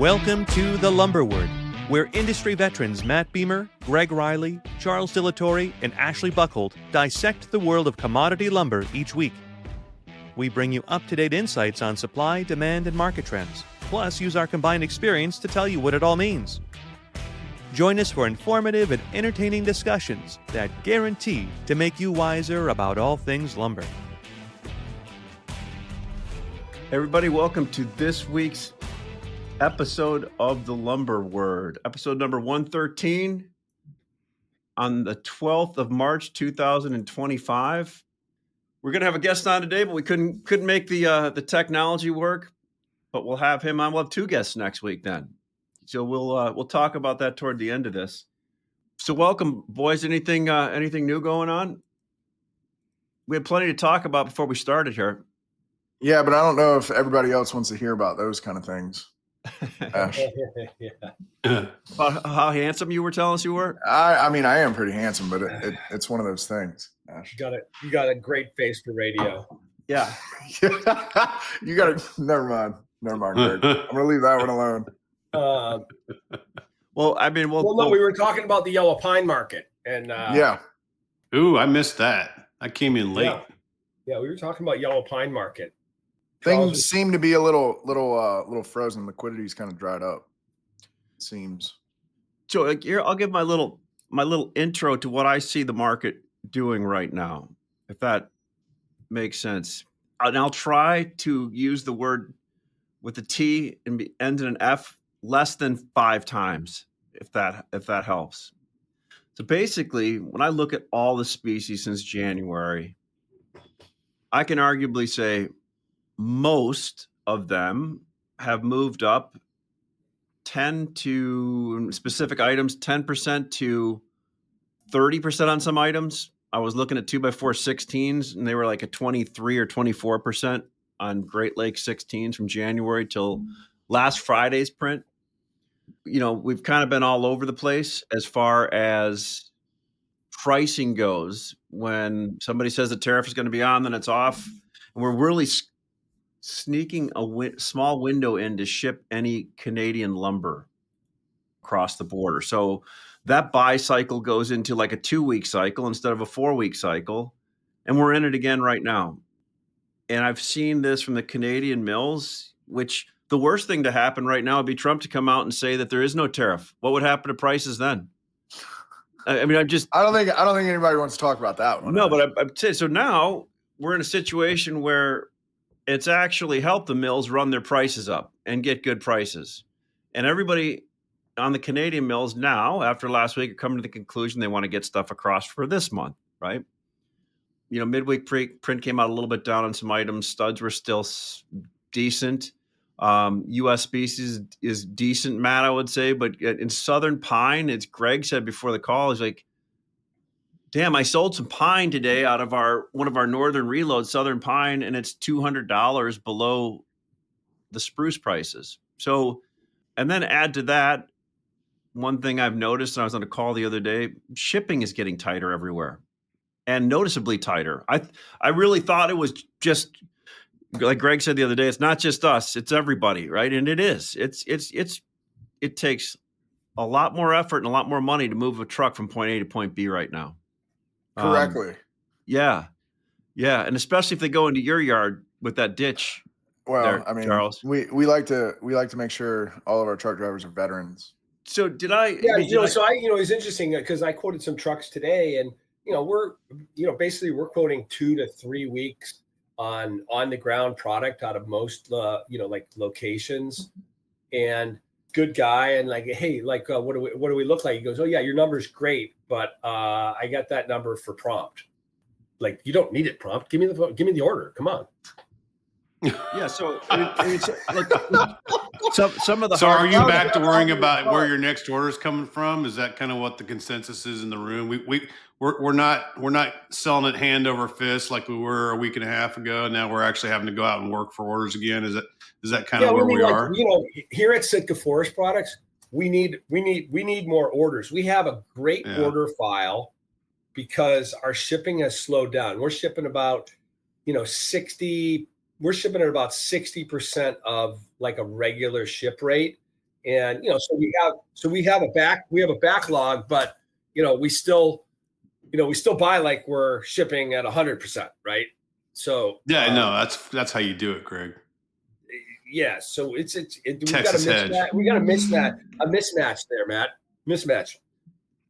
Welcome to The Lumber Word, where industry veterans Matt Beamer, Gregg Riley, Charles Dillatore, and Ashley Buckhold dissect the world of commodity lumber each week. We bring you up-to-date insights on supply, demand, and market trends, plus use our combined experience to tell you what it all means. Join us for informative and entertaining discussions that guarantee to make you wiser about all things lumber. Everybody, welcome to this week's episode of The Lumber Word, episode number 113 on the 12th of March, 2025. We're going to have a guest on today, but we couldn't make the technology work, but we'll have him on. We'll have two guests next week then. So we'll talk about that toward the end of this. So welcome, boys. Anything new going on? We had plenty to talk about before we started here. Yeah, but I don't know if everybody else wants to hear about those kind of things. Ash. Yeah. About how handsome you were telling us you were? I mean, I am pretty handsome, but it's one of those things. Ash. You got a great face for radio. Yeah. You got to. Never mind, Greg. I'm gonna leave that one alone. Well, I mean, no, we were talking about the yellow pine market, and yeah. Ooh, I missed that. I came in late. Yeah, we were talking about yellow pine market. Things seem to be a little frozen. Liquidity's kind of dried up. It seems. So here, I'll give my little intro to what I see the market doing right now, if that makes sense. And I'll try to use the word with a T and end in an F less than 5 times, if that helps. So basically, when I look at all the species since January, I can arguably say most of them have moved up 10 to specific items, 10% to 30% on some items. I was looking at 2x4 16s and they were like a 23 or 24% on Great Lakes 16s from January till last Friday's print. You know, we've kind of been all over the place as far as pricing goes. When somebody says the tariff is going to be on, then it's off. And we're really sneaking a small window in to ship any Canadian lumber across the border. So that buy cycle goes into like a 2-week cycle instead of a 4-week cycle. And we're in it again right now. And I've seen this from the Canadian mills, which the worst thing to happen right now would be Trump to come out and say that there is no tariff. What would happen to prices then? I mean, I don't think anybody wants to talk about that one. No, but I'm saying, so now we're in a situation where it's actually helped the mills run their prices up and get good prices. And everybody on the Canadian mills now, after last week, are coming to the conclusion they want to get stuff across for this month, right? You know, midweek print came out a little bit down on some items. Studs were still decent. U.S. species is decent, Matt, I would say. But in Southern Pine, as Gregg said before the call, he's like, damn, I sold some pine today out of one of our northern reloads, Southern Pine, and it's $200 below the spruce prices. So, and then add to that, one thing I've noticed, and I was on a call the other day, shipping is getting tighter everywhere, and noticeably tighter. I really thought it was just, like Gregg said the other day, it's not just us, it's everybody, right? And it is. It takes a lot more effort and a lot more money to move a truck from point A to point B right now. Correctly. Yeah. And especially if they go into your yard with that ditch. Well, there, I mean, Charles, we like to make sure all of our truck drivers are veterans. So did I? Yeah, it's interesting because I quoted some trucks today, and we're quoting 2 to 3 weeks on the ground product out of most like locations. And good guy, and like, hey, like what do we look like? He goes, oh yeah, your number's great, but I got that number for prompt. Like, you don't need it prompt. Give me the order. Come on. Yeah. So some of the. So are you back to worrying about where your next order is coming from? Is that kind of what the consensus is in the room? We're not selling it hand over fist like we were a week and a half ago. Now we're actually having to go out and work for orders again. Is that kind of where we are? Here at Sitka Forest Products, we need more orders. We have a great order file because our shipping has slowed down. We're shipping about 60 we're shipping at about 60% of like a regular ship rate. And so we have a backlog, but we still buy like we're shipping at 100%, right? So Yeah, no, that's how you do it, Greg. yeah. So we've got a Texas hedge. mismatch. We got a mismatch there, Matt. Mismatch.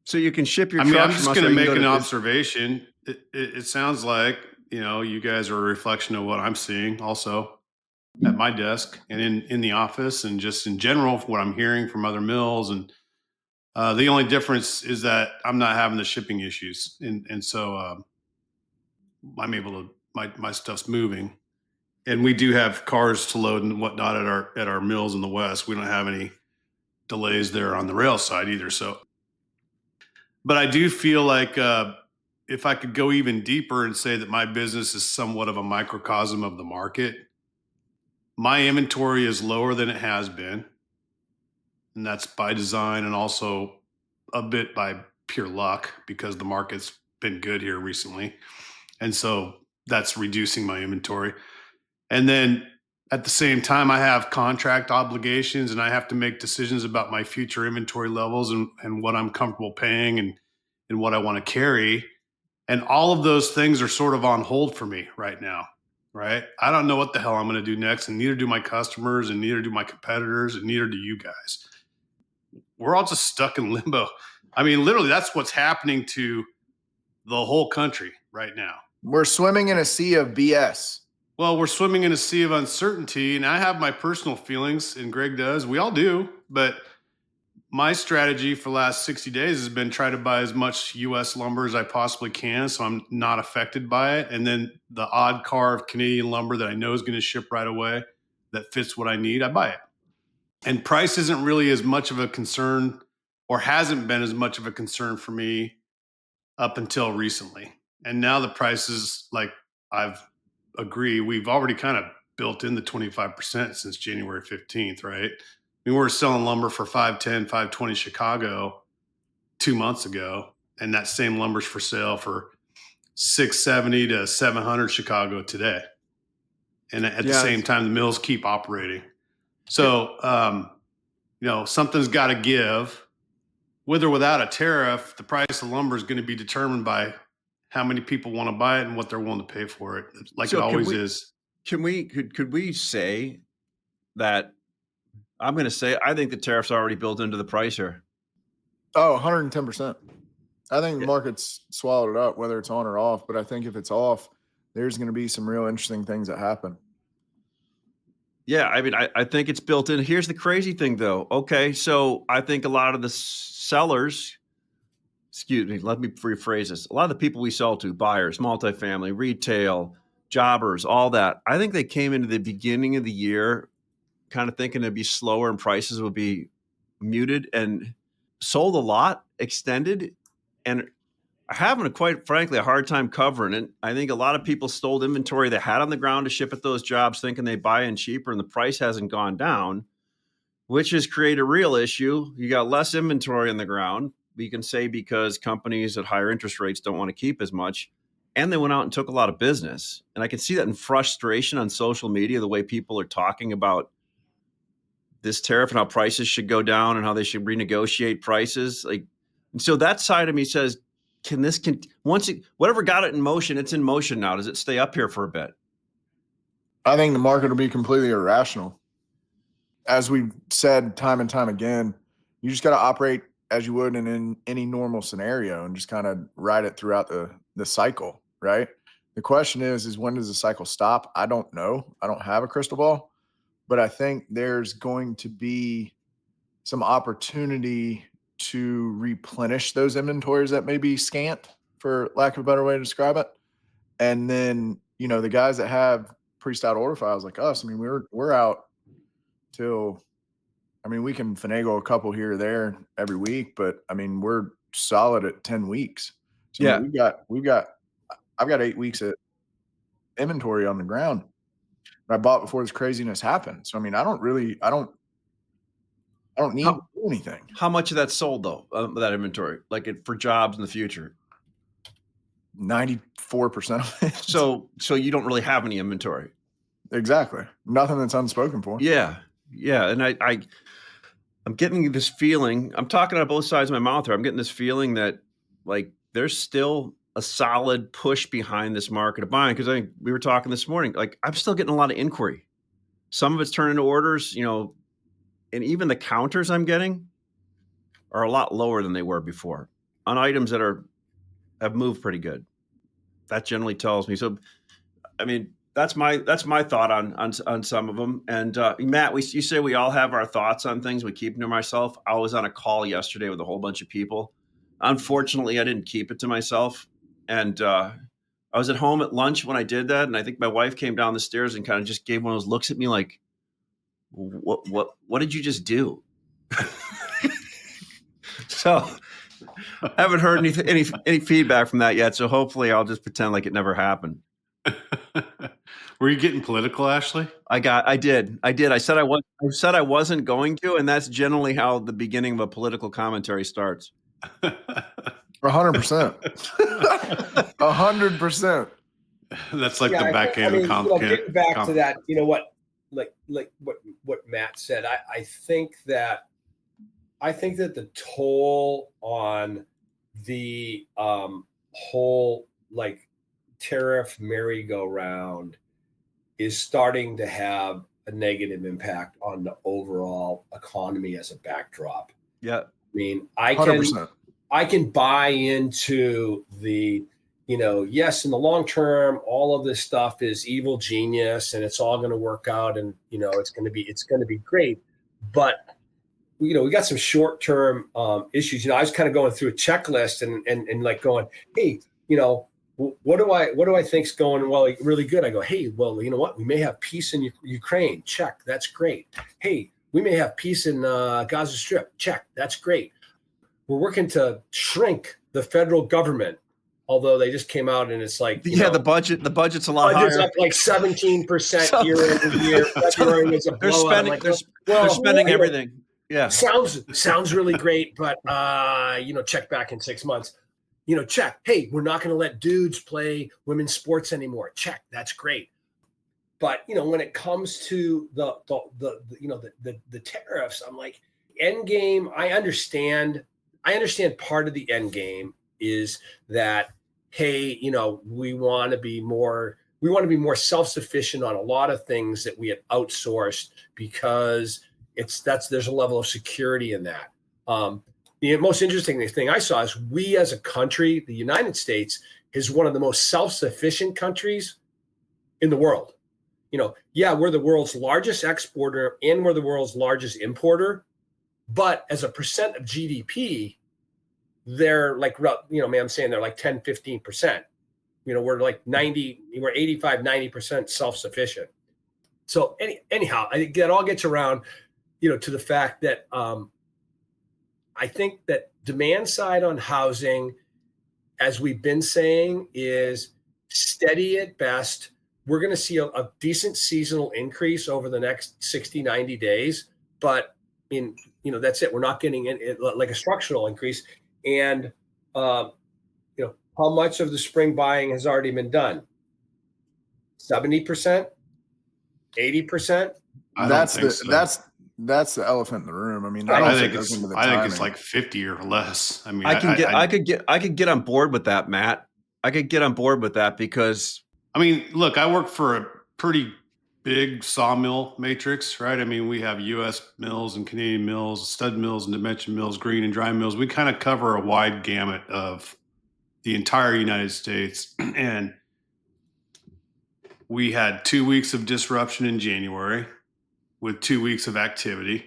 So you can ship your I mean, truck I'm from just us, going or to you can make go an to- observation. It sounds like, you guys are a reflection of what I'm seeing also at my desk and in the office, and just in general, what I'm hearing from other mills. And the only difference is that I'm not having the shipping issues. And so I'm able to, my stuff's moving. And we do have cars to load and whatnot at our mills in the West. We don't have any delays there on the rail side either. So, but I do feel like if I could go even deeper and say that my business is somewhat of a microcosm of the market, my inventory is lower than it has been. And that's by design and also a bit by pure luck because the market's been good here recently. And so that's reducing my inventory. And then at the same time, I have contract obligations and I have to make decisions about my future inventory levels and what I'm comfortable paying and what I want to carry. And all of those things are sort of on hold for me right now, right? I don't know what the hell I'm going to do next, and neither do my customers, and neither do my competitors, and neither do you guys. We're all just stuck in limbo. I mean, literally, that's what's happening to the whole country right now. We're swimming in a sea of BS. Well, we're swimming in a sea of uncertainty, and I have my personal feelings, and Greg does. We all do. But my strategy for the last 60 days has been try to buy as much U.S. lumber as I possibly can so I'm not affected by it. And then the odd car of Canadian lumber that I know is going to ship right away that fits what I need, I buy it. And price isn't really as much of a concern, or hasn't been as much of a concern for me up until recently. And now the prices, like I've agreed, we've already kind of built in the 25% since January 15th, right? I mean, we were selling lumber for 510, 520 Chicago 2 months ago, and that same lumber's for sale for 670 to 700 Chicago today. And at the same time, the mills keep operating. So, something's got to give. With or without a tariff, the price of lumber is going to be determined by how many people want to buy it and what they're willing to pay for it, like So it always is. Could we say that? I'm going to say I think the tariffs are already built into the price here. Oh, 110%. I think the market's swallowed it up, whether it's on or off. But I think if it's off, there's going to be some real interesting things that happen. Yeah, I mean, I think it's built in. Here's the crazy thing, though. Okay, so I think a lot of the sellers, excuse me, let me rephrase this. A lot of the people we sell to, buyers, multifamily, retail, jobbers, all that, I think they came into the beginning of the year kind of thinking it'd be slower and prices would be muted, and sold a lot, extended, and are having quite frankly a hard time covering it. I think a lot of people stole inventory they had on the ground to ship at those jobs thinking they buy in cheaper, and the price hasn't gone down, which has created a real issue. You got less inventory on the ground. We can say because companies at higher interest rates don't want to keep as much, and they went out and took a lot of business. And I can see that in frustration on social media, the way people are talking about this tariff and how prices should go down and how they should renegotiate prices. And so that side of me says, whatever got it in motion, it's in motion now. Does it stay up here for a bit? I think the market will be completely irrational. As we've said time and time again, you just got to operate as you would in any normal scenario and just kind of ride it throughout the cycle, right? The question is when does the cycle stop? I don't know. I don't have a crystal ball. But I think there's going to be some opportunity to replenish those inventories that may be scant, for lack of a better way to describe it. And then, the guys that have pre-stout order files like us, I mean, we're out till, we can finagle a couple here or there every week, but I mean, we're solid at 10 weeks. So Yeah. I've got 8 weeks of inventory on the ground. I bought before this craziness happened. So, I don't need to do anything. How much of that's sold though, that inventory, for jobs in the future? 94% of it. So you don't really have any inventory. Exactly. Nothing that's unspoken for. Yeah. Yeah. And I'm getting this feeling. I'm talking out of both sides of my mouth here. I'm getting this feeling that like there's still a solid push behind this market of buying, because I think we were talking this morning. Like I'm still getting a lot of inquiry. Some of it's turning into orders, and even the counters I'm getting are a lot lower than they were before on items that have moved pretty good. That generally tells me. So, I mean, that's my thought on some of them. And Matt, you say we all have our thoughts on things. We keep them to myself. I was on a call yesterday with a whole bunch of people. Unfortunately, I didn't keep it to myself, and I was at home at lunch when I did that. And I think my wife came down the stairs and kind of just gave one of those looks at me like, "What did you just do?" So I haven't heard any feedback from that yet. So hopefully I'll just pretend like it never happened. Were you getting political, Ashley? I did. I said I wasn't going to, and that's generally how the beginning of a political commentary starts. 100%. 100%. That's like the backhanded getting back to that, what Matt said, I think that the toll on the whole like tariff merry-go-round is starting to have a negative impact on the overall economy as a backdrop. Yeah. I mean, I 100%. can buy into the, yes, in the long term, all of this stuff is evil genius and it's all going to work out and, it's going to be great. But, we got some short-term issues. I was kind of going through a checklist and like going, hey, what do I think's going really good? I go, hey, well, you know what? We may have peace in Ukraine. Check. That's great. Hey, we may have peace in Gaza Strip. Check. That's great. We're working to shrink the federal government, although they just came out and it's like, the budget's a lot higher. Up like 17% year over year. February was a blowout. They're spending everything. Yeah. Sounds really great, but check back in 6 months. Check. Hey, we're not going to let dudes play women's sports anymore. Check. That's great. But when it comes to the tariffs, I'm like, end game. I understand part of the end game is that, hey, we want to be more self-sufficient on a lot of things that we have outsourced because there's a level of security in that. The most interesting thing I saw is we as a country, the United States, is one of the most self-sufficient countries in the world. We're the world's largest exporter and we're the world's largest importer, but as a percent of GDP, they're like, I'm saying they're like 10, 15%. We're like 85, 90% self-sufficient. So anyhow, I think that all gets around, to the fact that I think that demand side on housing, as we've been saying, is steady at best. We're going to see a decent seasonal increase over the next 60, 90 days. But that's it. We're not getting like a structural increase. And, how much of the spring buying has already been done? 70%? 80%? That's the elephant in the room. I mean, I think it's like 50 or less. I mean, I could get on board with that, Matt. I could get on board with that because look, I work for a pretty big sawmill matrix, right? I mean, we have U.S. mills and Canadian mills, stud mills and dimension mills, green and dry mills. We kind of cover a wide gamut of the entire United States. And we had 2 weeks of disruption in January with 2 weeks of activity.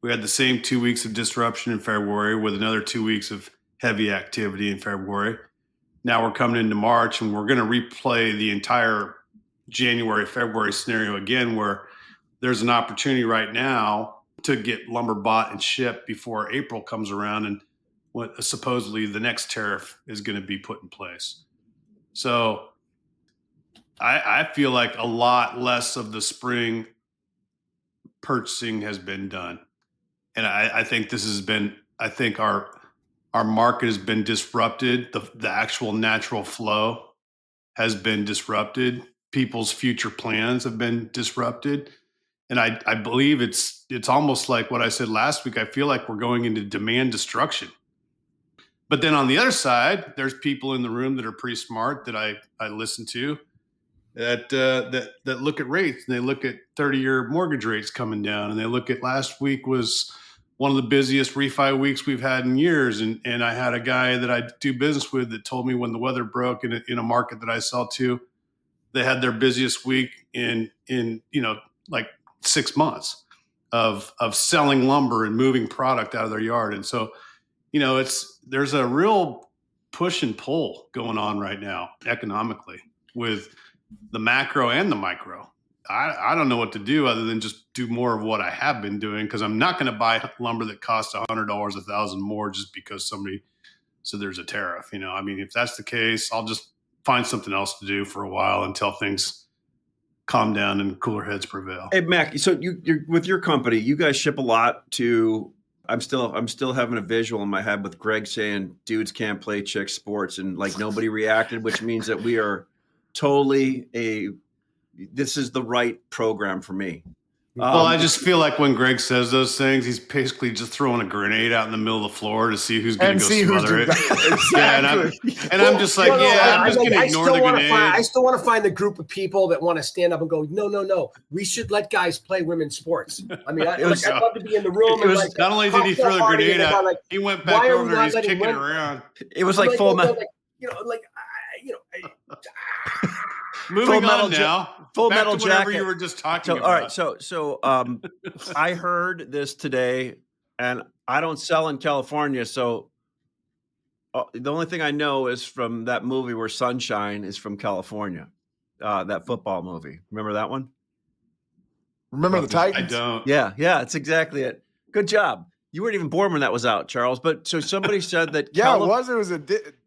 We had the same 2 weeks of disruption in February with another 2 weeks of heavy activity in February. Now we're coming into March and we're going to replay the entire January, February scenario again, where there's an opportunity right now to get lumber bought and shipped before April comes around and what supposedly the next tariff is going to be put in place. So I feel like a lot less of the spring purchasing has been done. And I think our market has been disrupted. The actual natural flow has been disrupted. People's future plans have been disrupted. And I believe it's almost like what I said last week. I feel like we're going into demand destruction. But then on the other side, there's people in the room that are pretty smart that I listen to that look at rates, and they look at 30-year mortgage rates coming down, and they look at last week was one of the busiest refi weeks we've had in years. And I had a guy that I do business with that told me when the weather broke in a market that I sell to, they had their busiest week in like 6 months of selling lumber and moving product out of their yard. And so, there's a real push and pull going on right now economically with the macro and the micro. I don't know what to do other than just do more of what I have been doing, because I'm not going to buy lumber that costs $100, $1,000 more just because somebody said there's a tariff. I mean, if that's the case, I'll just find something else to do for a while until things calm down and cooler heads prevail. Hey, Mac, so you're with your company, you guys ship a lot to, I'm still having a visual in my head with Gregg saying dudes can't play chick sports, and like nobody reacted, which means that we are totally this is the right program for me. Well, I just feel like when Gregg says those things, he's basically just throwing a grenade out in the middle of the floor to see who's going to go smother it. Exactly. Yeah, and I'm just like, I'm just going to ignore the grenade. I still want to find the group of people that want to stand up and go, no. We should let guys play women's sports. I mean, I'd love to be in the room. Not only did he throw the grenade out, he went back over there. He's kicking around. It was like full metal. Moving on now. Full Back metal to whatever jacket. you were just talking about. All right, so I heard this today, and I don't sell in California, so the only thing I know is from that movie where Sunshine is from California, that football movie. Remember that one? Remember the Titans? I don't. Yeah, it's exactly it. Good job. You weren't even born when that was out, Charles. But so somebody said that. Yeah, it was. It was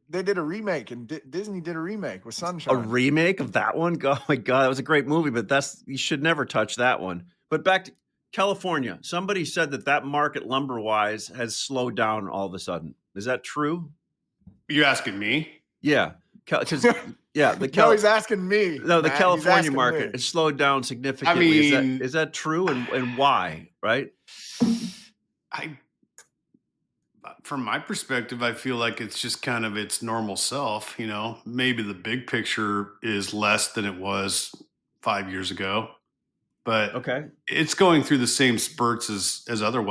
they did a remake, and Disney did a remake with Sunshine. A remake of that one? Oh my God, that was a great movie, but you should never touch that one. But back to California, somebody said that market lumber-wise has slowed down all of a sudden. Is that true? You asking me? Yeah, because No, he's asking me. No, the Matt, California market has slowed down significantly. I mean, is that true, and why? Right? From my perspective, I feel like it's just kind of its normal self. Maybe the big picture is less than it was 5 years ago, but okay, it's going through the same spurts as other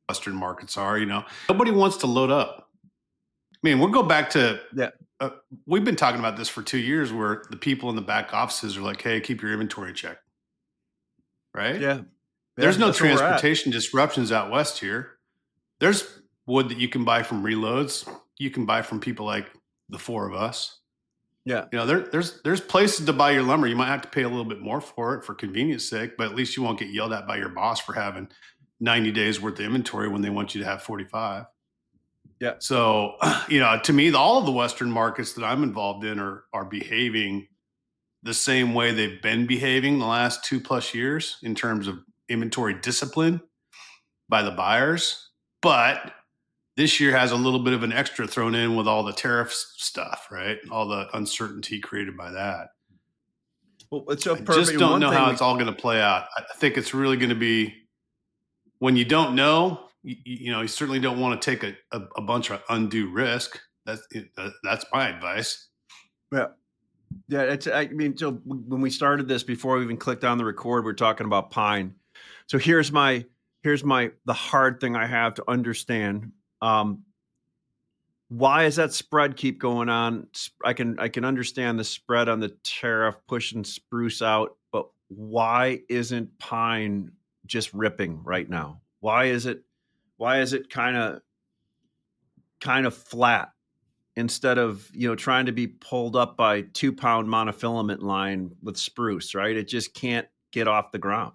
Western markets are. Nobody wants to load up. I mean, we'll go back to we've been talking about this for 2 years, where the people in the back offices are like, "Hey, keep your inventory in check." Right? Yeah. There's no transportation disruptions out west here. There's wood that you can buy from reloads. You can buy from people like the four of us. Yeah. There's places to buy your lumber. You might have to pay a little bit more for it for convenience sake, but at least you won't get yelled at by your boss for having 90 days worth of inventory when they want you to have 45. Yeah. So, to me, all of the Western markets that I'm involved in are behaving the same way they've been behaving the last 2+ years in terms of inventory discipline by the buyers. But this year has a little bit of an extra thrown in with all the tariffs stuff, right? All the uncertainty created by that. Well, it's so perfect. I just don't know how it's all going to play out. I think it's really going to be, when you don't know, you certainly don't want to take a bunch of undue risk. That's my advice. Yeah. Yeah. So when we started this, before we even clicked on the record, we were talking about pine. So here's the hard thing I have to understand. Why does that spread keep going on? I can understand the spread on the tariff pushing spruce out, but why isn't pine just ripping right now? Why is it kind of flat instead of, trying to be pulled up by 2-pound monofilament line with spruce, right? It just can't get off the ground.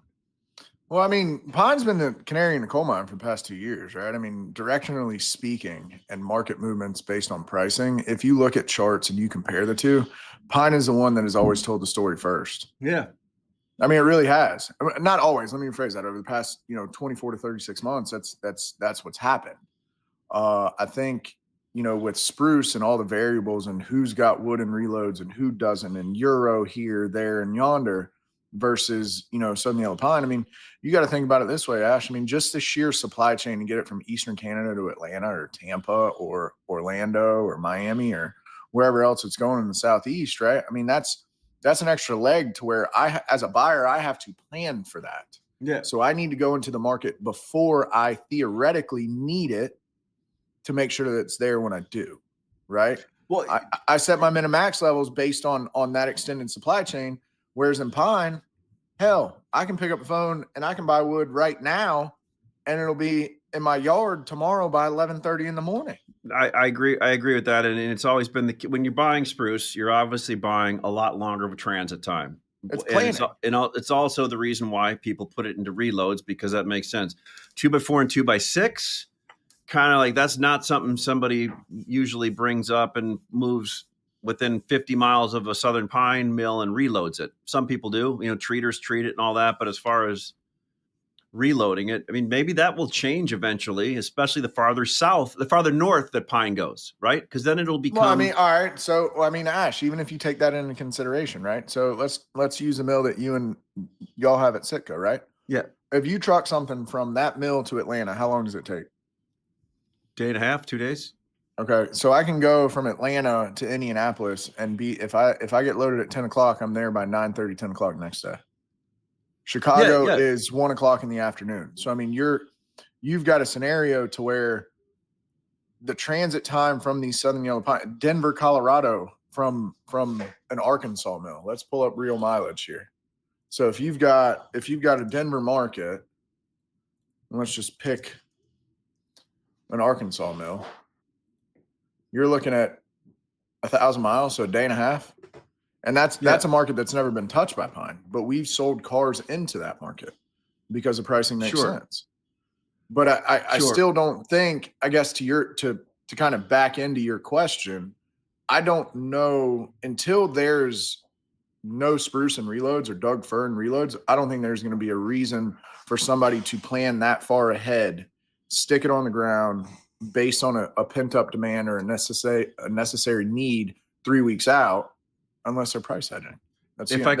Well, I mean, pine's been the canary in the coal mine for the past 2 years, right? I mean, directionally speaking, and market movements based on pricing, if you look at charts and you compare the two, pine is the one that has always told the story first. Yeah. I mean, it really has. Not always. Let me rephrase that. Over the past, 24 to 36 months, that's what's happened. I think, with spruce and all the variables and who's got wood and reloads and who doesn't, and euro here, there, and yonder, versus, Southern Yellow Pine. I mean, you got to think about it this way, Ash. I mean, just the sheer supply chain to get it from Eastern Canada to Atlanta or Tampa or Orlando or Miami or wherever else it's going in the Southeast, right? I mean, that's an extra leg to where as a buyer, I have to plan for that. Yeah. So I need to go into the market before I theoretically need it to make sure that it's there when I do, right? Well, I set my min and max levels based on that extended supply chain. Whereas in pine, hell, I can pick up the phone and I can buy wood right now, and it'll be in my yard tomorrow by 11:30 in the morning. I agree. I agree with that. And it's always been when you're buying spruce, you're obviously buying a lot longer of a transit time. It's planning. It's also the reason why people put it into reloads, because that makes sense. 2x4 and 2x6, kind of like that's not something somebody usually brings up and moves within 50 miles of a Southern Pine mill and reloads it. Some people do, treaters treat it and all that. But as far as reloading it, I mean, maybe that will change eventually, especially the farther north that pine goes, right? Because then it'll become. Well, I mean, all right. So, Ash, even if you take that into consideration, right? So let's use a mill that you and y'all have at Sitka, right? Yeah. If you truck something from that mill to Atlanta, how long does it take? Day and a half, 2 days. Okay, so I can go from Atlanta to Indianapolis and if I get loaded at 10 o'clock, I'm there by 9:30, 10 o'clock next day. Chicago is 1 o'clock in the afternoon. So I mean, you've got a scenario to where the transit time from these Southern Yellow Pine, Denver, Colorado, from an Arkansas mill. Let's pull up real mileage here. So if you've got a Denver market, and let's just pick an Arkansas mill, you're looking at 1,000 miles, so a day and a half. And that's a market that's never been touched by pine, but we've sold cars into that market because the pricing makes sense. But I still don't think, I guess to kind of back into your question, I don't know until there's no spruce and reloads or Doug fir and reloads. I don't think there's going to be a reason for somebody to plan that far ahead, stick it on the ground based on a pent up demand or a necessary need 3 weeks out, unless they're price hedging. If I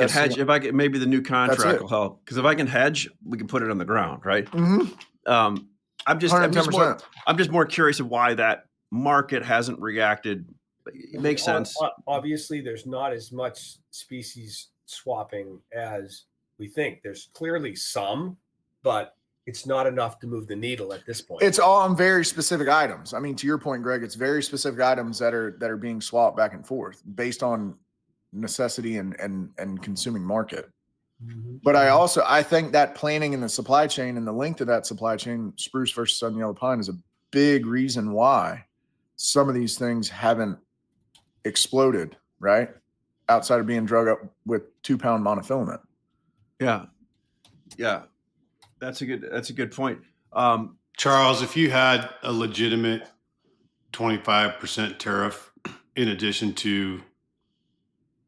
could, maybe the new contract will help. Because if I can hedge, we can put it on the ground, right? Mm-hmm. I'm just more curious of why that market hasn't reacted. It makes sense. Obviously, there's not as much species swapping as we think. There's clearly some, but it's not enough to move the needle at this point. It's all on very specific items. I mean, to your point, Greg, it's very specific items that are being swapped back and forth based on necessity and consuming market. Mm-hmm. But I think that planning in the supply chain and the length of that supply chain, spruce versus Southern Yellow Pine, is a big reason why some of these things haven't exploded, right? Outside of being drug up with 2-pound monofilament. Yeah. That's a good point. Charles, if you had a legitimate 25% tariff in addition to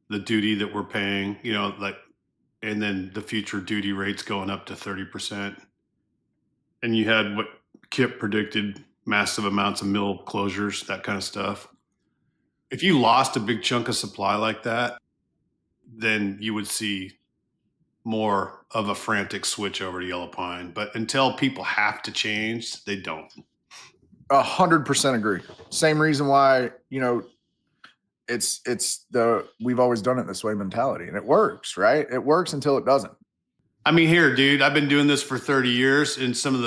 the duty that we're paying, and then the future duty rates going up to 30%, and you had what Kip predicted, massive amounts of mill closures, that kind of stuff. If you lost a big chunk of supply like that, then you would see more of a frantic switch over to yellow pine. But until people have to change, they don't. 100% agree. Same reason why, it's we've always done it this way mentality, and it works, right? It works until it doesn't. I mean, here, dude, I've been doing this for 30 years, and some of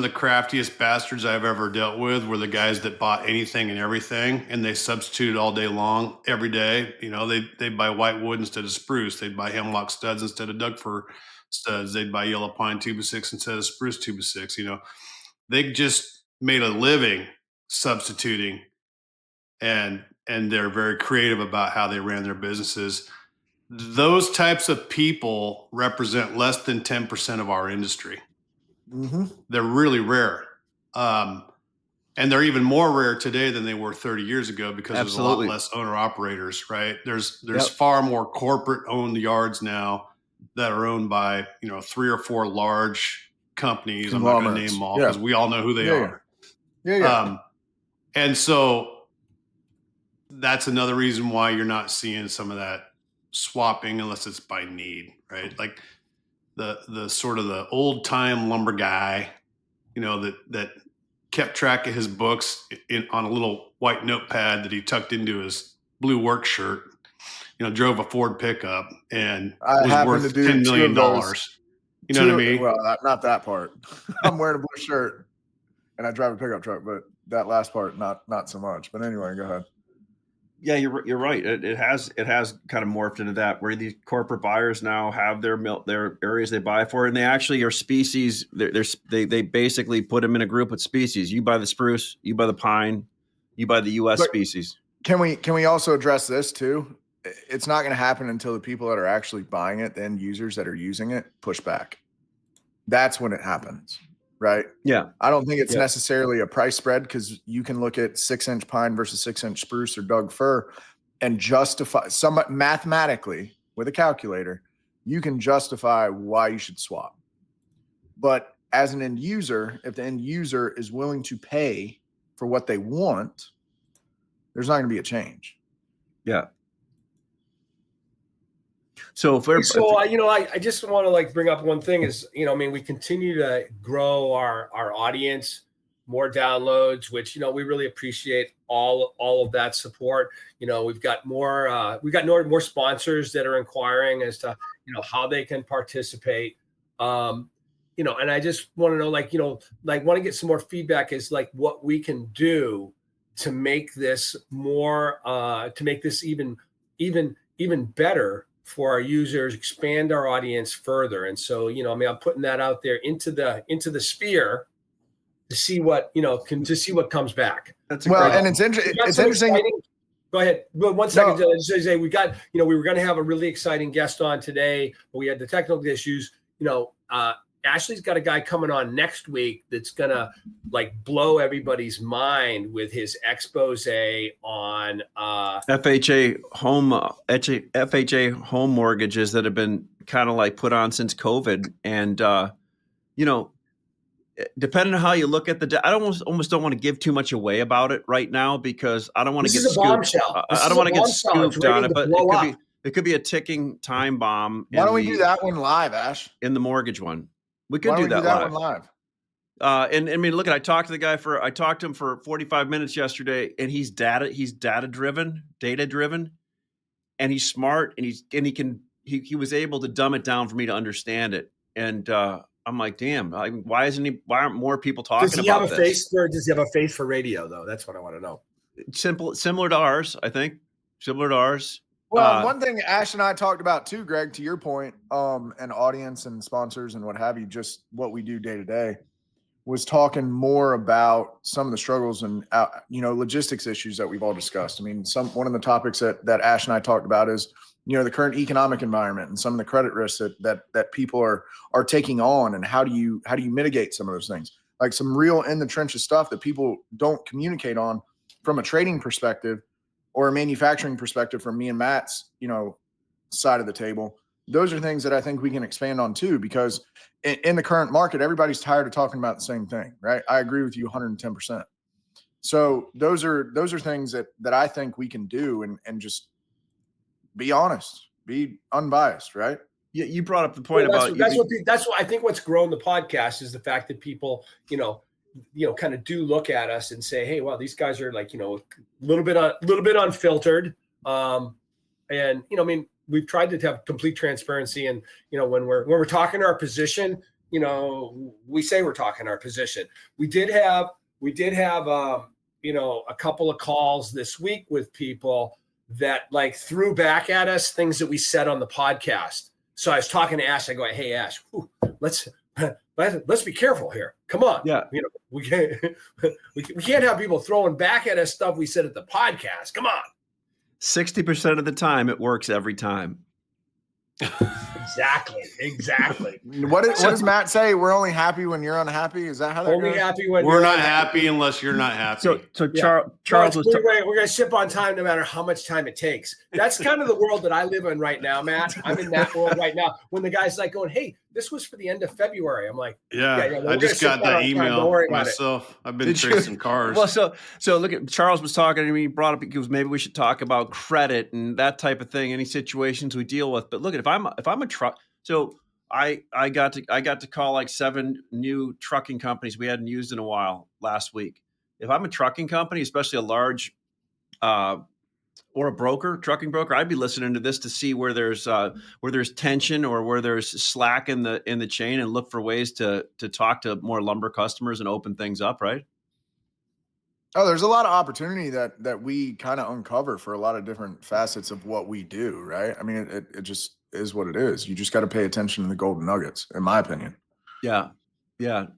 the craftiest bastards I've ever dealt with were the guys that bought anything and everything, and they substituted all day long, every day. They'd buy white wood instead of spruce. They'd buy hemlock studs instead of Doug fir studs. They'd buy yellow pine 2x6 instead of spruce 2x6. They just made a living substituting, and they're very creative about how they ran their businesses. Those types of people represent less than 10% of our industry. Mm-hmm. They're really rare. And they're even more rare today than they were 30 years ago because there's a lot less owner operators, right? There's far more corporate owned yards now that are owned by, 3 or 4 large companies. I'm not going to name them all because we all know who they are. Yeah. And so that's another reason why you're not seeing some of that swapping unless it's by need, right? Like the sort of the old time lumber guy, that kept track of his books on a little white notepad that he tucked into his blue work shirt, drove a Ford pickup and I was happen to worth do $10 two million. of those. You know what I mean? Well, not that part. I'm wearing a blue shirt and I drive a pickup truck, but that last part, not so much. But anyway, go ahead. Yeah, you're right. It has kind of morphed into that, where these corporate buyers now have their areas they buy for, and they actually are species. They basically put them in a group with species. You buy the spruce, you buy the pine, you buy the U.S. species. Can we also address this too? It's not going to happen until the people that are actually buying it, the end users that are using it, push back. That's when it happens, right? Yeah. I don't think it's necessarily a price spread, because you can look at 6-inch pine versus 6-inch spruce or Doug fir and justify somewhat mathematically with a calculator. You can justify why you should swap. But as an end user, if the end user is willing to pay for what they want, there's not going to be a change. Yeah. So I just want to bring up one thing is, we continue to grow our audience, more downloads, which, we really appreciate all of that support. We've got more sponsors that are inquiring as to, how they can participate. And I just want to know, want to get some more feedback as what we can do to make this more, to make this even better for our users, expand our audience further. And so, I'm putting that out there into the sphere to see what, to see what comes back. That's and it's interesting. Go ahead. But 1 second. No. Just say we got, we were going to have a really exciting guest on today, but we had the technical issues. Ashley's got a guy coming on next week that's going to blow everybody's mind with his expose on FHA home mortgages that have been kind of put on since COVID. And, depending on how you look at I almost don't want to give too much away about it right now, because I don't want to get scooped. I don't want to get scooped on it, but it could be a ticking time bomb. Why don't we do that one live, Ash? In the mortgage one. We could do that live. And I mean, look, I talked to the guy I talked to him for 45 minutes yesterday, and he's data driven, and he's smart, and he was able to dumb it down for me to understand it. And I'm like, damn, why aren't more people talking about this? Does he have a face for radio though? That's what I want to know. Similar to ours, I think. Similar to ours. Well, one thing Ash and I talked about too, Greg, to your point, and audience and sponsors and what have you, just what we do day to day, was talking more about some of the struggles and logistics issues that we've all discussed. I mean, one of the topics that Ash and I talked about is the current economic environment and some of the credit risks that people are taking on, and how do you mitigate some of those things, like some real in the trenches stuff that people don't communicate on from a trading perspective or a manufacturing perspective from me and Matt's, side of the table. Those are things that I think we can expand on too, because in the current market, everybody's tired of talking about the same thing, right? I agree with you 110%. So those are things that I think we can do and just be honest, be unbiased, right? Yeah, you brought up the point that's what I think what's grown the podcast is the fact that people, kind of do look at us and say, hey, wow, these guys are a little bit unfiltered. And, we've tried to have complete transparency, and, when we're talking our position, we say we're talking our position. We did have, a couple of calls this week with people that threw back at us things that we said on the podcast. So I was talking to Ash. I go, hey, Ash, let's be careful here. Come on. Yeah. We can't have people throwing back at us stuff we said at the podcast. Come on. 60% of the time, it works every time. Exactly. What does Matt say? We're only happy when you're unhappy. Is that how that only goes? Happy when we're not happy unless you're not happy. So Charles was. We're going to ship on time no matter how much time it takes. That's kind of the world that I live in right now, Matt. I'm in that world right now. When the guy's going, hey, this was for the end of February. I'm like, Yeah, we're I just gonna got sit down that on time. email Don't worry about it. myself. I've been Did you- tracing cars. Well, so look at Charles was talking to me, brought up because maybe we should talk about credit and that type of thing, any situations we deal with. But look at if I'm a truck, so I got to call like 7 new trucking companies we hadn't used in a while last week. If I'm a trucking company, especially a large or a trucking broker, I'd be listening to this to see where there's tension or where there's slack in the chain, and look for ways to talk to more lumber customers and open things up, right? Oh, there's a lot of opportunity that we kind of uncover for a lot of different facets of what we do, right? I mean, it just is what it is. You just got to pay attention to the golden nuggets, in my opinion. Yeah,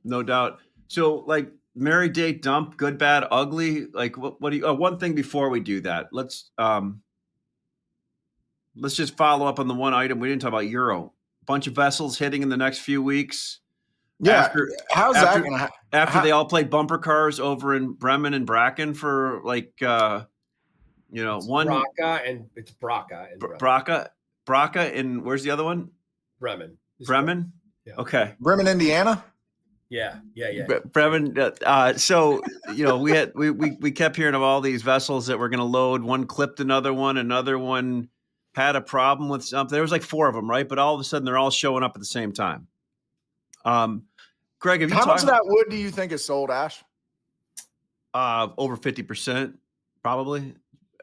no doubt. So, like, marry, date, dump, good, bad, ugly. Like, what do you? One thing before we do that, let's just follow up on the one item we didn't talk about. Euro, bunch of vessels hitting in the next few weeks. Yeah, how's that going to happen? After they all played bumper cars over in Bremen and Bracken for like, one Braca and it's Braca and Braca, and where's the other one? Bremen. Yeah. Okay. Bremen, Indiana. Yeah. Bremen. So we kept hearing of all these vessels that were going to load. One clipped another one had a problem with something. There was like 4 of them, right? But all of a sudden, they're all showing up at the same time. Gregg, how much of that wood do you think is sold, Ash? Over 50%, probably.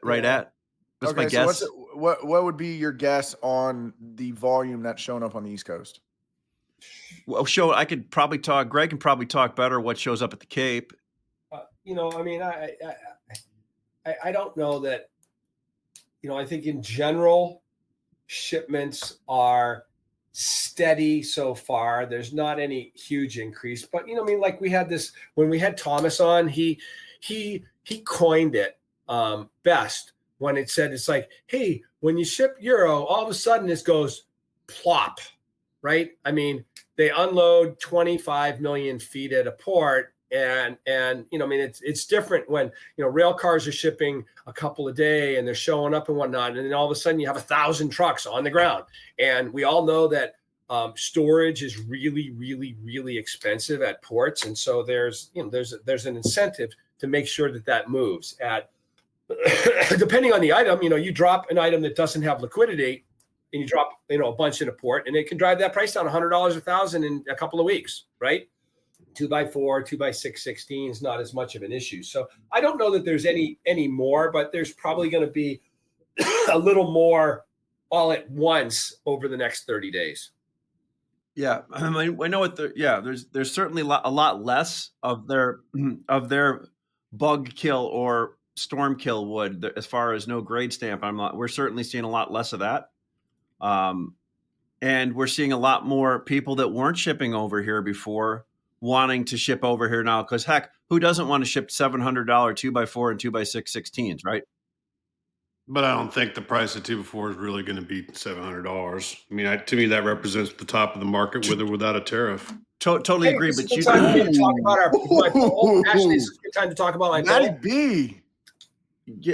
Right at. That's my guess. So what would be your guess on the volume that's showing up on the East Coast? Well, I could probably talk. Gregg can probably talk better what shows up at the Cape. I don't know that. I think in general, shipments are steady so far. There's not any huge increase, but like we had this when we had Thomas on, he coined it best when it said, it's like, hey, when you ship Euro, all of a sudden this goes plop, right? I mean, they unload 25 million feet at a port. And it's different when, rail cars are shipping a couple a day and they're showing up and whatnot. And then all of a sudden you have 1,000 trucks on the ground. And we all know that storage is really, really, really expensive at ports. And so there's an incentive to make sure that moves at, depending on the item. You drop an item that doesn't have liquidity and you drop, a bunch in a port, and it can drive that price down $100, $1,000 in a couple of weeks, right? 2x4, 2x6, 16 is not as much of an issue. So I don't know that there's any more, but there's probably going to be a little more all at once over the next 30 days. Yeah, I mean, I know what there's certainly a lot less of their bug kill or storm kill wood as far as no grade stamp. We're certainly seeing a lot less of that. And we're seeing a lot more people that weren't shipping over here before wanting to ship over here now, because heck, who doesn't want to ship $700 2x4 and 2x6 16s, right? But I don't think the price of 2x4 is really going to be $700. I mean, to me, that represents the top of the market with or without a tariff. Totally agree. But you time to talk about my poll. Actually, it's a good time to talk about my poll. Matty B.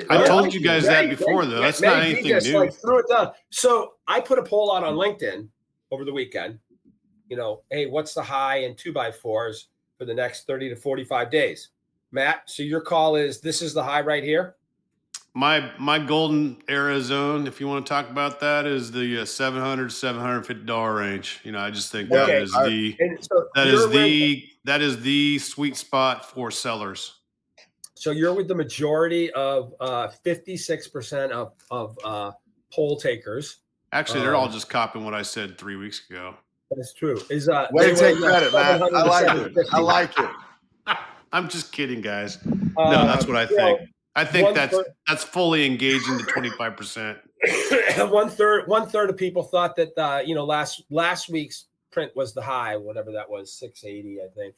I told you guys that before, though. That's not anything new. Like, threw it down. So I put a poll out on LinkedIn over the weekend. Hey, what's the high in 2x4s for the next 30 to 45 days? Matt, so your call is, this is the high right here? My golden era zone, if you want to talk about that, is the $700, $750 range. I just think that is the sweet spot for sellers. So you're with the majority of 56% of poll takers. Actually, they're all just copying what I said 3 weeks ago. That's true. Way to take credit, man. I like it. I'm just kidding, guys. No, that's what I think. I think that's fully engaging the 25%. One third of people thought that last week's print was the high, whatever that was, 680, I think.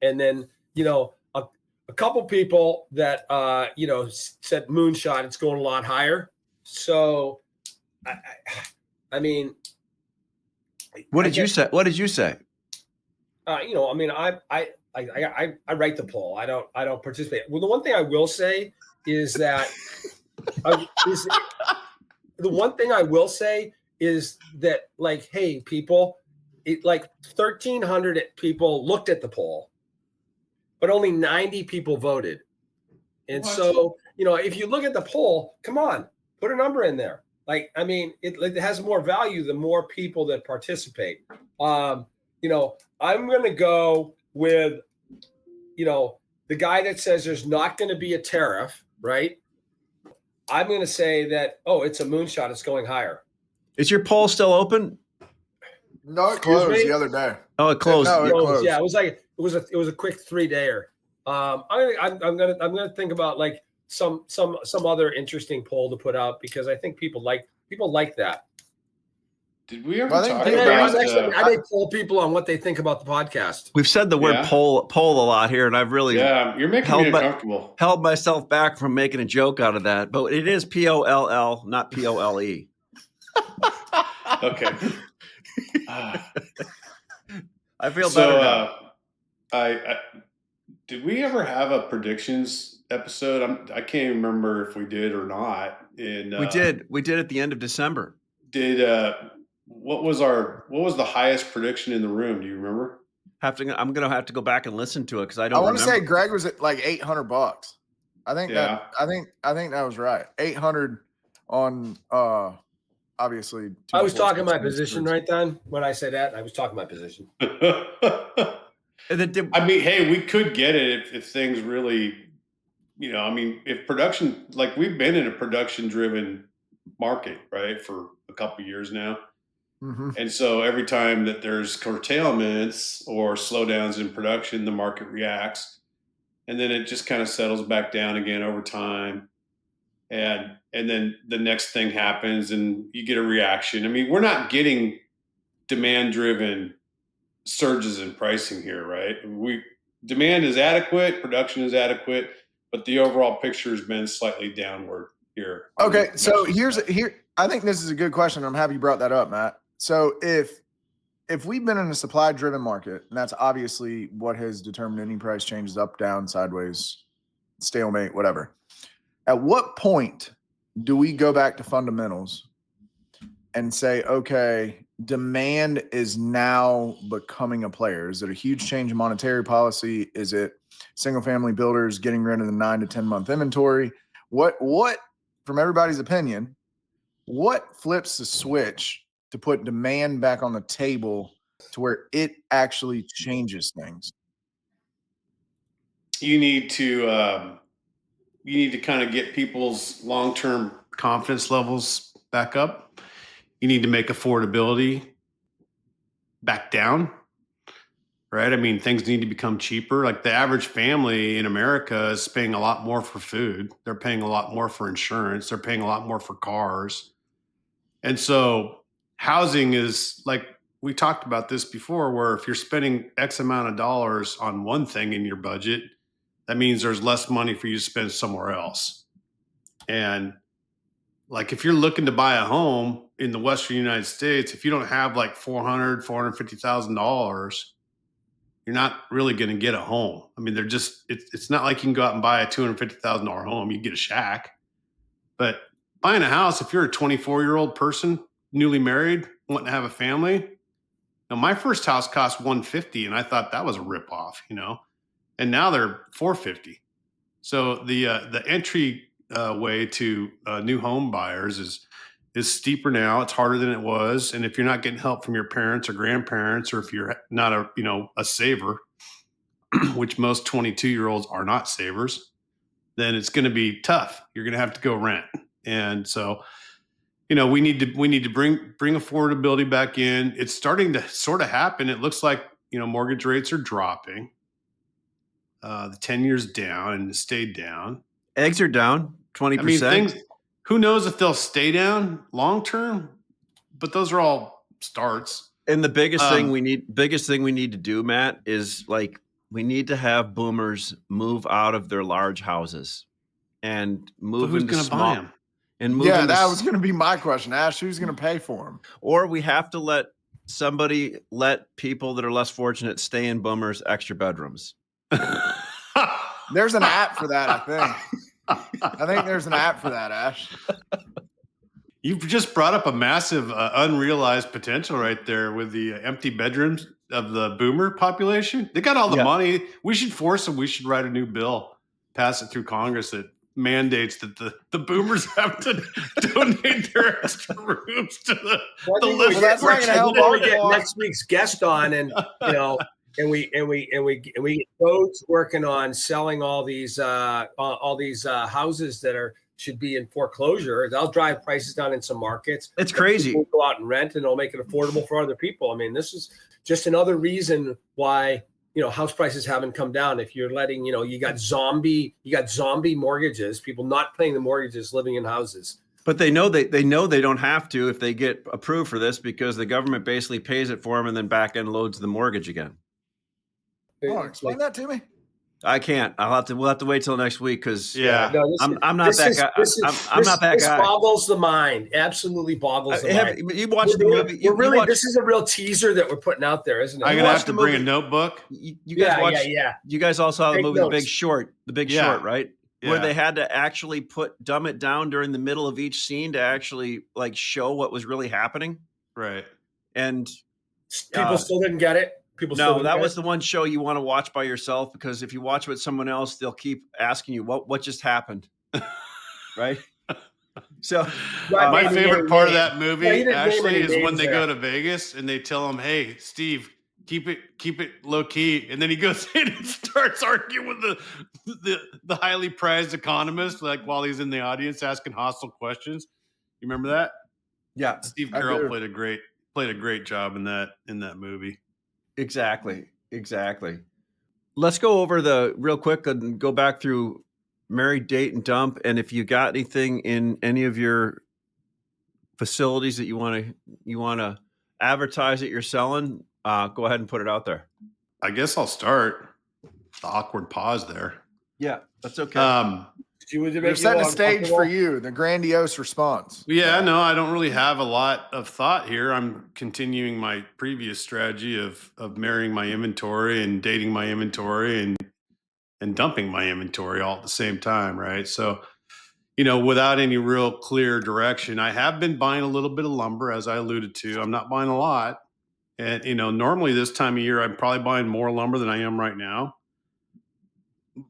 And then a couple people that said moonshot, it's going a lot higher. So, I mean. What did you say? I write the poll. I don't participate. Well, the one thing I will say is that like, hey, people, like 1,300 people looked at the poll, but only 90 people voted. And so, if you look at the poll, come on, put a number in there. Like, I mean, it has more value the more people that participate. I'm going to go with, the guy that says there's not going to be a tariff, right? I'm going to say that, it's a moonshot. It's going higher. Is your poll still open? No, it Excuse closed me? the other day. Oh, it closed. No, it closed. Yeah, it was a quick 3-dayer. I'm gonna think about like some other interesting poll to put out because I think people like that. Did we ever Well, I think talk people- about? I may poll people on what they think about the podcast. We've said the word Yeah. poll a lot here, and I've really You're making me uncomfortable. held myself back from making a joke out of that. But it is POLL, not POLE. Okay. I feel better now. I did we ever have a predictions episode? I can't even remember if we did or not. And We did at the end of December. What was the highest prediction in the room? Do you remember? I'm gonna have to go back and listen to it because I I don't. want to remember. say Gregg was at like $800. I think Yeah. I think that was right. 800 on obviously. I was talking my position right then when I said that. I was talking my position. And then I mean, hey, we could get it if things really, if production, like we've been in a production driven market, right, for a couple of years now. Mm-hmm. And so every time that there's curtailments or slowdowns in production, the market reacts. And then it just kind of settles back down again over time. And then the next thing happens and you get a reaction. I mean, we're not getting demand driven surges in pricing here, right? Demand is adequate, production is adequate, but the overall picture has been slightly downward here. Okay, so here. I think this is a good question. I'm happy you brought that up, Matt. So if we've been in a supply driven market, and that's obviously what has determined any price changes up, down, sideways, stalemate, whatever. At what point do we go back to fundamentals and say, okay, demand is now becoming a player? Is it a huge change in monetary policy? Is it single family builders getting rid of the 9 to 10 month inventory? What, from everybody's opinion, what flips the switch to put demand back on the table to where it actually changes things? You need to kind of get people's long-term confidence levels back up. You need to make affordability back down, right? I mean, things need to become cheaper. Like the average family in America is paying a lot more for food. They're paying a lot more for insurance. They're paying a lot more for cars. And so housing is, like we talked about this before, where if you're spending X amount of dollars on one thing in your budget, that means there's less money for you to spend somewhere else. And like if you're looking to buy a home in the Western United States, if you don't have like $450,000, you're not really going to get a home. I mean, it's not like you can go out and buy a $250,000 home. You get a shack. But buying a house, if you're a 24-year-old person, newly married, wanting to have a family, now my first house cost $150,000, and I thought that was a ripoff, and now they're $450,000. So the entry way to new home buyers is steeper now. It's harder than it was, and if you're not getting help from your parents or grandparents, or if you're not a saver, which most 22-year-olds are not savers, then it's going to be tough. You're going to have to go rent, and so we need to bring affordability back in. It's starting to sort of happen. It looks like mortgage rates are dropping. The 10 years down and stayed down. Eggs are down 20%. I mean, things. Who knows if they'll stay down long term? But those are all starts. And the biggest thing we need to do, Matt, is like we need to have boomers move out of their large houses and move into who's small. Buy them? And move Yeah, into that was going to be my question, Ash. Who's going to pay for them? Or we have to let people that are less fortunate stay in boomers' extra bedrooms. There's an app for that, I think. I think there's an app for that, Ash. You've just brought up a massive unrealized potential right there with the empty bedrooms of the boomer population. They got all the money. We should force them. We should write a new bill, pass it through Congress that mandates that the boomers have to donate their extra rooms to the less. That's not going to help we get next week's guest on, and and we get those working on selling all these houses that should be in foreclosure. They'll drive prices down in some markets. It's crazy. We'll go out and rent, and it'll make it affordable for other people. I mean, this is just another reason why house prices haven't come down. If you're letting you got zombie mortgages, people not paying the mortgages, living in houses. But they know they don't have to if they get approved for this, because the government basically pays it for them and then back end loads the mortgage again. Explain that to me. I can't. We'll have to wait till next week because I'm not that guy. I'm not that guy. This boggles the mind. Absolutely boggles the mind. You watched the movie. This is a real teaser that we're putting out there, isn't it? I'm gonna have to bring a notebook. You guys You guys all saw the movie The Big Short. The Big Short, right? Yeah. Where they had to actually dumb it down during the middle of each scene to actually show what was really happening. Right. And people still didn't get it. That was the one show you want to watch by yourself, because if you watch with someone else, they'll keep asking you what just happened, right? So my favorite part of that movie actually is when they go to Vegas and they tell him, "Hey, Steve, keep it low key," and then he goes in and starts arguing with the highly prized economist, while he's in the audience asking hostile questions. You remember that? Yeah, Steve Carell played a great job in that movie. Exactly. Let's go over real quick and go back through marry, date, and dump. And if you got anything in any of your facilities that you want to advertise that you're selling, go ahead and put it out there. I guess I'll start. The awkward pause there. Yeah, that's okay. We're setting a stage for you, the grandiose response. Yeah, no, I don't really have a lot of thought here. I'm continuing my previous strategy of marrying my inventory and dating my inventory and dumping my inventory all at the same time, right? So, without any real clear direction, I have been buying a little bit of lumber, as I alluded to. I'm not buying a lot. And, normally this time of year, I'm probably buying more lumber than I am right now.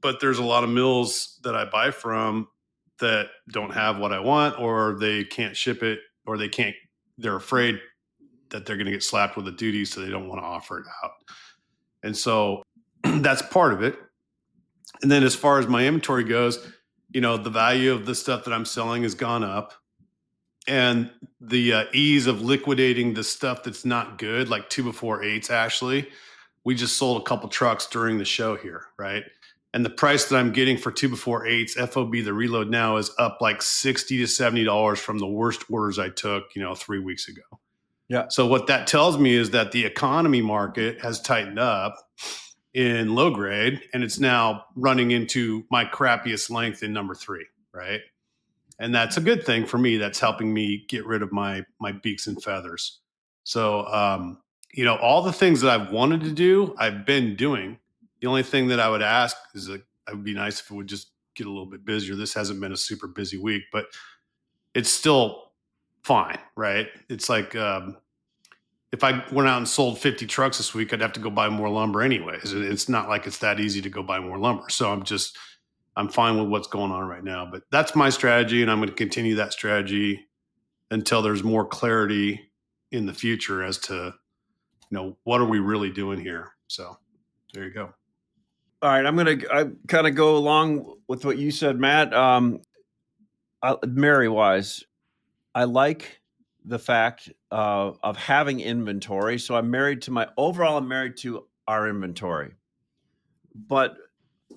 But there's a lot of mills that I buy from that don't have what I want, or they can't ship it, or they're afraid that they're going to get slapped with a duty, so they don't want to offer it out. And so that's part of it. And then as far as my inventory goes, the value of the stuff that I'm selling has gone up. And the ease of liquidating the stuff that's not good, like 2x4/8, Ashley, we just sold a couple trucks during the show here, right? And the price that I'm getting for 2x4/8 FOB, the reload now, is up like $60 to $70 from the worst orders I took, 3 weeks ago. Yeah. So what that tells me is that the economy market has tightened up in low grade, and it's now running into my crappiest length in number 3, right? And that's a good thing for me. That's helping me get rid of my beaks and feathers. So, all the things that I've wanted to do, I've been doing. The only thing that I would ask is it would be nice if it would just get a little bit busier. This hasn't been a super busy week, but it's still fine, right? It's like if I went out and sold 50 trucks this week, I'd have to go buy more lumber anyways. It's not like it's that easy to go buy more lumber. So I'm fine with what's going on right now. But that's my strategy, and I'm going to continue that strategy until there's more clarity in the future as to, what are we really doing here? So there you go. All right, I kind of go along with what you said, Matt. Mary wise, I like the fact of having inventory. So I'm married to our inventory, but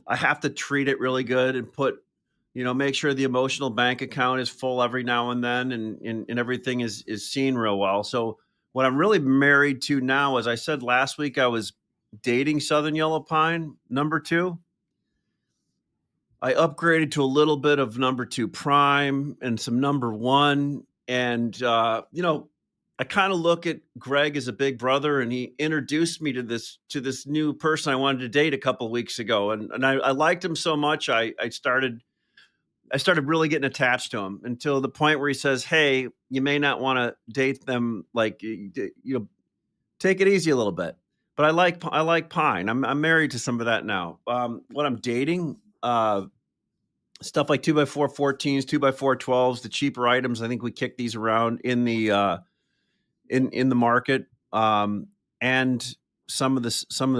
I have to treat it really good and make sure the emotional bank account is full every now and then, and everything is seen real well. So what I'm really married to now, as I said last week, I was dating Southern Yellow Pine number 2. I upgraded to a little bit of number 2 prime and some number 1. And, I kind of look at Gregg as a big brother, and he introduced me to this new person I wanted to date a couple of weeks ago. And I liked him so much. I started I started really getting attached to him until the point where he says, "Hey, you may not want to date them. Like, take it easy a little bit." But I like pine. I'm married to some of that now. What I'm dating, stuff like 2x4 14s, 2x4 12s, the cheaper items. I think we kick these around in the in the market, and some of the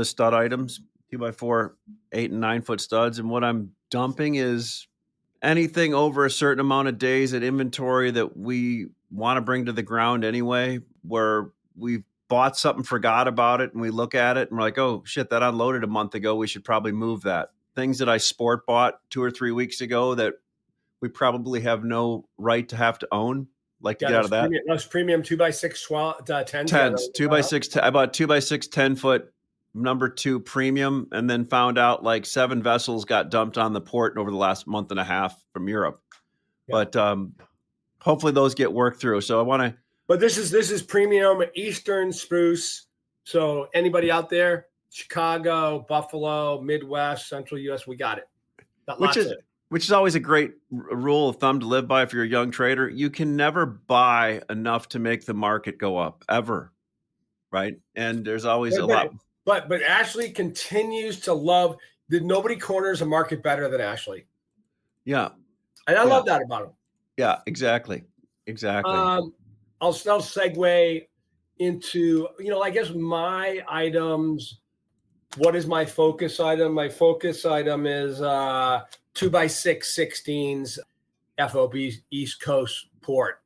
stud items, 2x4 8 and 9 foot studs. And what I'm dumping is anything over a certain amount of days at inventory that we want to bring to the ground anyway, where we've bought something, forgot about it, and we look at it and we're like, oh shit, that unloaded a month ago. We should probably move that. Things that I sport bought 2 or 3 weeks ago that we probably have no right to have to own. Like to get out of that. Those premium 2x6 10s. 10s, 2x6. I bought 2x6 10 foot number 2 premium, and then found out like 7 vessels got dumped on the port over the last month and a half from Europe. Yeah. But hopefully those get worked through. So I want to. But this is premium Eastern spruce. So anybody out there, Chicago, Buffalo, Midwest, Central U.S., we got it. Got lots of it. Which is always a great rule of thumb to live by if you're a young trader. You can never buy enough to make the market go up, ever, right? And there's always a lot. But Ashley continues to love that nobody corners a market better than Ashley. Yeah. And I love that about him. Yeah, exactly. I'll segue into, I guess my items. What is my focus item? My focus item is 2x6 16s FOB East Coast port.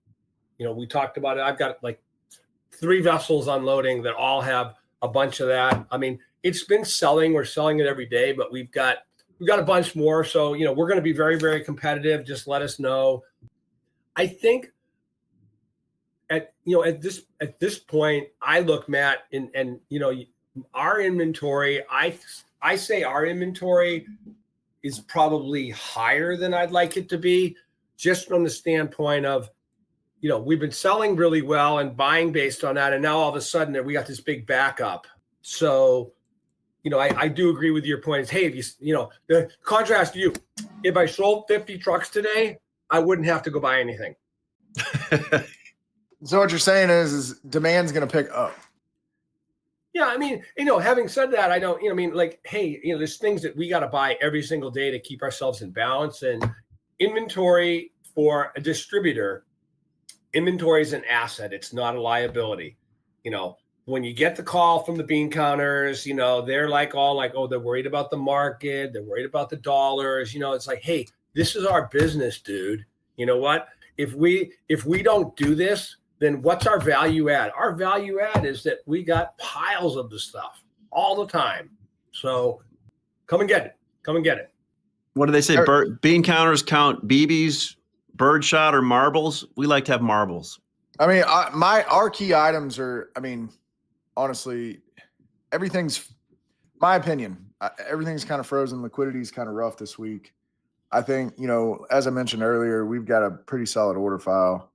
We talked about it. I've got like 3 vessels unloading that all have a bunch of that. I mean, it's been selling. We're selling it every day, but we've got a bunch more. So, we're going to be very, very competitive. Just let us know. I think at this point, I look, Matt, and our inventory, I say our inventory is probably higher than I'd like it to be, just from the standpoint of, we've been selling really well and buying based on that. And now all of a sudden we got this big backup. So, I do agree with your point. Is, hey, if the contrast to you, if I sold 50 trucks today, I wouldn't have to go buy anything. So what you're saying is demand's going to pick up. Yeah, I mean, having said that, I don't, hey, there's things that we got to buy every single day to keep ourselves in balance. And inventory for a distributor, inventory is an asset. It's not a liability. When you get the call from the bean counters, they're oh, they're worried about the market. They're worried about the dollars. It's like, hey, this is our business, dude. You know what? If we don't do this, then what's our value add? Our value add is that we got piles of the stuff all the time. So come and get it. Come and get it. What do they say? Bean counters count BBs, birdshot, or marbles? We like to have marbles. I mean, our key items are, honestly, everything's, my opinion, everything's kind of frozen. Liquidity's kind of rough this week. I think, as I mentioned earlier, we've got a pretty solid order file.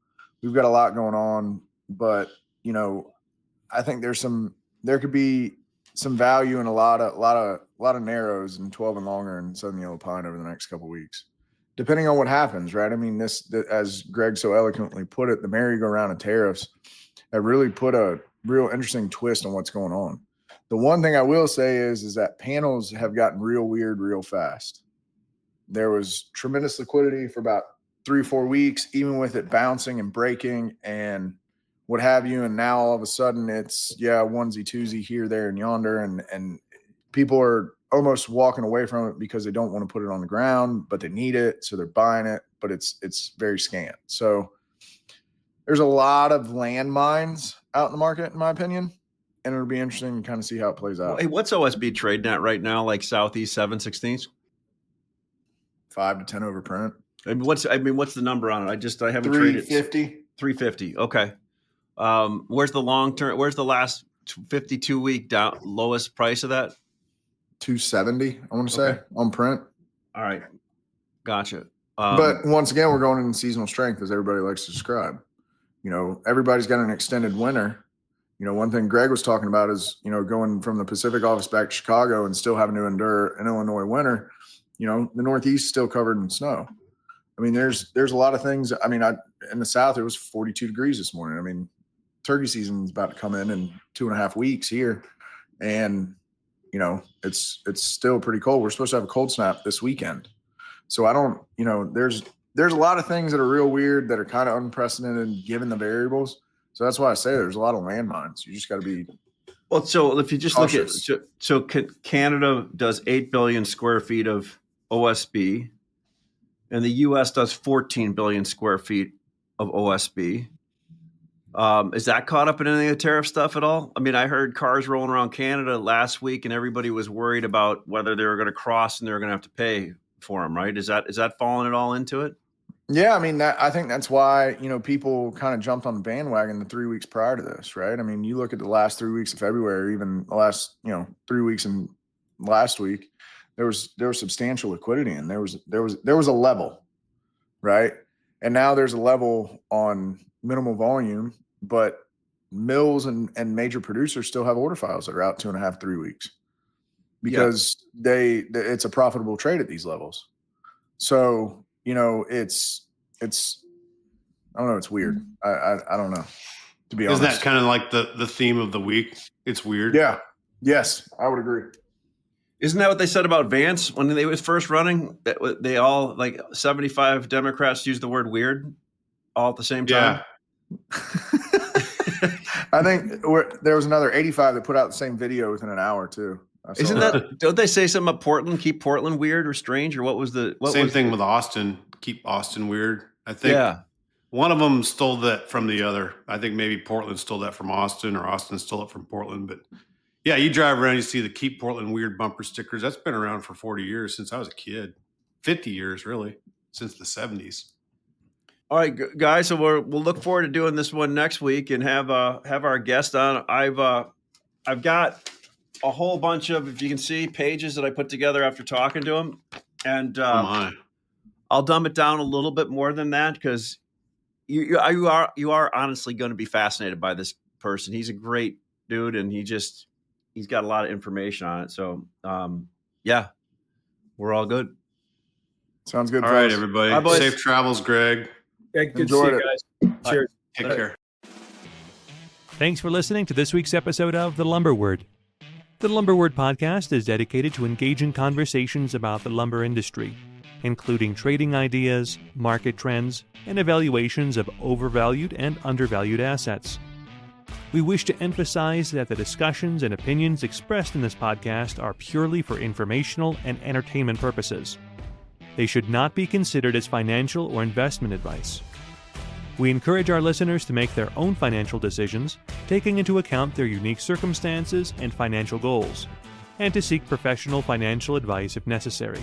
We've got a lot going on, but I think there could be some value in a lot of narrows and 12 and longer in Southern Yellow Pine over the next couple of weeks, depending on what happens, right? I mean, as Gregg so eloquently put it, the merry-go-round of tariffs have really put a real interesting twist on what's going on. The one thing I will say is that panels have gotten real weird real fast. There was tremendous liquidity for about 3 or 4 weeks, even with it bouncing and breaking and what have you. And now all of a sudden it's, onesie, twosie here, there, and yonder. And people are almost walking away from it because they don't want to put it on the ground, but they need it. So they're buying it, but it's very scant. So there's a lot of landmines out in the market, in my opinion. And it'll be interesting to kind of see how it plays out. Hey, what's OSB trading at right now? Like Southeast 7/16? 5 to 10 over print. What's the number on it? I haven't 350. traded 350. Okay. Where's the long term? Where's the last 52 week down lowest price of that? 270, I want to say, on print. All right. Gotcha. But once again, we're going in seasonal strength, as everybody likes to describe. Everybody's got an extended winter. One thing Gregg was talking about is, going from the Pacific office back to Chicago and still having to endure an Illinois winter. The Northeast is still covered in snow. I mean, there's a lot of things. I mean, in the South, it was 42 degrees this morning. I mean, turkey season is about to come in 2.5 weeks here. And, you know, it's still pretty cold. We're supposed to have a cold snap this weekend. So I don't, you know, there's a lot of things that are real weird that are kind of unprecedented given the variables. So that's why I say there's a lot of landmines. You just got to be. Well, so if you just cautious. look at Canada does 8 billion square feet of OSB, and the U.S. does 14 billion square feet of OSB. Is that caught up in any of the tariff stuff at all? I mean, I heard cars rolling around Canada last week, and everybody was worried about whether they were going to cross and they were going to have to pay for them. Right? Is that falling at all into it? Yeah, I mean, I think that's why, you know, people kind of jumped on the bandwagon the 3 weeks prior to this, right? I mean, you look at the last 3 weeks of February, even the last, you know, 3 weeks in last week, there was substantial liquidity, and there was a level, right? And now there's a level on minimal volume, but mills and major producers still have order files that are out 2.5, 3 weeks because it's a profitable trade at these levels. So, you know, it's I don't know. It's weird. I don't know, to be honest. Isn't that kind of like the theme of the week? It's weird. Yeah. Yes, I would agree. Isn't that what they said about Vance when they was first running? That they all, like 75 Democrats used the word weird all at the same time. Yeah. I think there was another 85 that put out the same video within an hour too. Isn't that? Don't they say something about Portland? Keep Portland weird or strange, or what was the same thing with Austin? Keep Austin weird. I think one of them stole that from the other. I think maybe Portland stole that from Austin, or Austin stole it from Portland. But yeah, you drive around, you see the Keep Portland Weird bumper stickers. That's been around for 40 years since I was a kid. 50 years really, since the 70s. All right, guys. So we'll look forward to doing this one next week and have our guest on. I've got a whole bunch of, if you can see, pages that I put together after talking to him, and I'll dumb it down a little bit more than that because you are honestly going to be fascinated by this person. He's a great dude, and he's got a lot of information on it. So yeah, we're all good. Sounds good. All right, everybody. Bye, boys. Safe travels, Greg. Yeah, good to see you guys. Cheers. Take care. Thanks for listening to this week's episode of The Lumber Word. The Lumber Word podcast is dedicated to engaging conversations about the lumber industry, including trading ideas, market trends, and evaluations of overvalued and undervalued assets. We wish to emphasize that the discussions and opinions expressed in this podcast are purely for informational and entertainment purposes. They should not be considered as financial or investment advice. We encourage our listeners to make their own financial decisions, taking into account their unique circumstances and financial goals, and to seek professional financial advice if necessary.